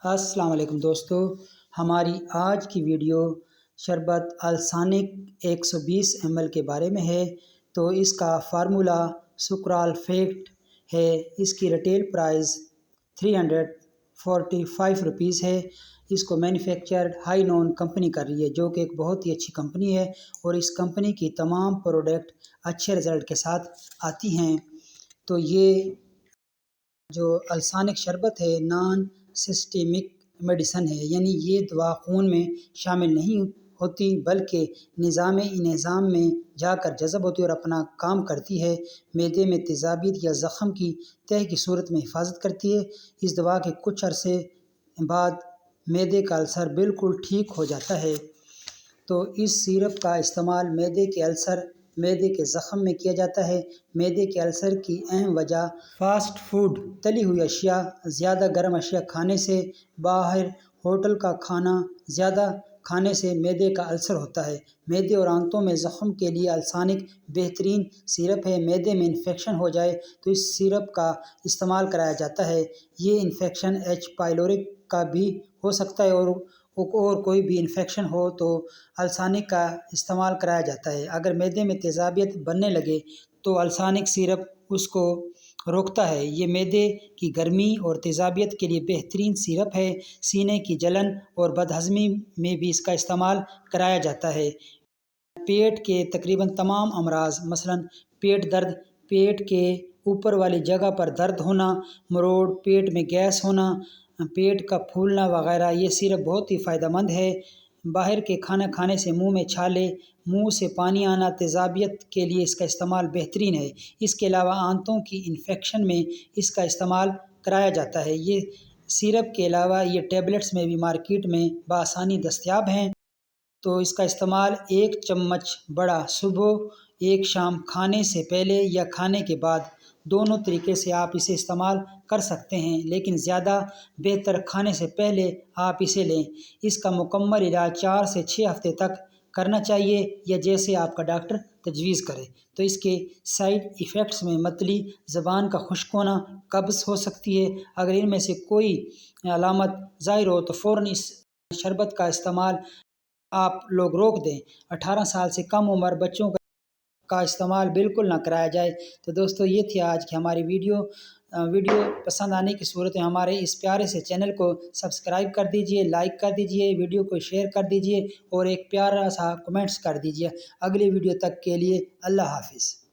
السلام علیکم دوستو، ہماری آج کی ویڈیو شربت السانک 120 ml کے بارے میں ہے۔ تو اس کا فارمولا سکرال فیکٹ ہے۔ اس کی ریٹیل پرائز 345 روپیز ہے۔ اس کو مینوفیکچرڈ ہائی نون کمپنی کر رہی ہے، جو کہ ایک بہت ہی اچھی کمپنی ہے، اور اس کمپنی کی تمام پروڈکٹ اچھے رزلٹ کے ساتھ آتی ہیں۔ تو یہ جو السانک شربت ہے نان سسٹمک میڈیسن ہے، یعنی یہ دوا خون میں شامل نہیں ہوتی بلکہ نظام میں جا کر جذب ہوتی ہے اور اپنا کام کرتی ہے۔ معدے میں تیزابیت یا زخم کی تہ کی صورت میں حفاظت کرتی ہے۔ اس دوا کے کچھ عرصے بعد معدے کا السر بالکل ٹھیک ہو جاتا ہے۔ تو اس سیرپ کا استعمال معدے کے السر، معدے کے زخم میں کیا جاتا ہے۔ معدے کے السر کی اہم وجہ فاسٹ فوڈ، تلی ہوئی اشیاء، زیادہ گرم اشیاء کھانے سے، باہر ہوٹل کا کھانا زیادہ کھانے سے معدے کا السر ہوتا ہے۔ معدے اور آنتوں میں زخم کے لیے السانک بہترین سیرپ ہے۔ معدے میں انفیکشن ہو جائے تو اس سیرپ کا استعمال کرایا جاتا ہے۔ یہ انفیکشن ایچ پائلوری کا بھی ہو سکتا ہے، اور کوئی بھی انفیکشن ہو تو السانک کا استعمال کرایا جاتا ہے۔ اگر معدے میں تیزابیت بننے لگے تو السانک سیرپ اس کو روکتا ہے۔ یہ معدے کی گرمی اور تیزابیت کے لیے بہترین سیرپ ہے۔ سینے کی جلن اور بدہضمی میں بھی اس کا استعمال کرایا جاتا ہے۔ پیٹ کے تقریباً تمام امراض، مثلاً پیٹ درد، پیٹ کے اوپر والی جگہ پر درد ہونا، مروڑ، پیٹ میں گیس ہونا، پیٹ کا پھولنا وغیرہ، یہ سیرپ بہت ہی فائدہ مند ہے۔ باہر کے کھانا کھانے سے منہ میں چھالے، منہ سے پانی آنا، تیزابیت کے لیے اس کا استعمال بہترین ہے۔ اس کے علاوہ آنتوں کی انفیکشن میں اس کا استعمال کرایا جاتا ہے۔ یہ سیرپ کے علاوہ یہ ٹیبلٹس میں بھی مارکیٹ میں بآسانی دستیاب ہیں۔ تو اس کا استعمال 1 چمچ بڑا صبح، 1 شام، کھانے سے پہلے یا کھانے کے بعد، دونوں طریقے سے آپ اسے استعمال کر سکتے ہیں، لیکن زیادہ بہتر کھانے سے پہلے آپ اسے لیں۔ اس کا مکمل علاج 4 سے 6 ہفتے تک کرنا چاہیے، یا جیسے آپ کا ڈاکٹر تجویز کرے۔ تو اس کے سائیڈ ایفیکٹس میں متلی، زبان کا خشک ہونا، قبض ہو سکتی ہے۔ اگر ان میں سے کوئی علامت ظاہر ہو تو فوراً اس شربت کا استعمال آپ لوگ روک دیں۔ 18 سال سے کم عمر بچوں کا استعمال بالکل نہ کرایا جائے۔ تو دوستو، یہ تھی آج کی ہماری ویڈیو پسند آنے کی صورت میں ہمارے اس پیارے سے چینل کو سبسکرائب کر دیجئے، لائک کر دیجئے، ویڈیو کو شیئر کر دیجئے، اور ایک پیارا سا کمنٹس کر دیجئے۔ اگلی ویڈیو تک کے لیے اللہ حافظ۔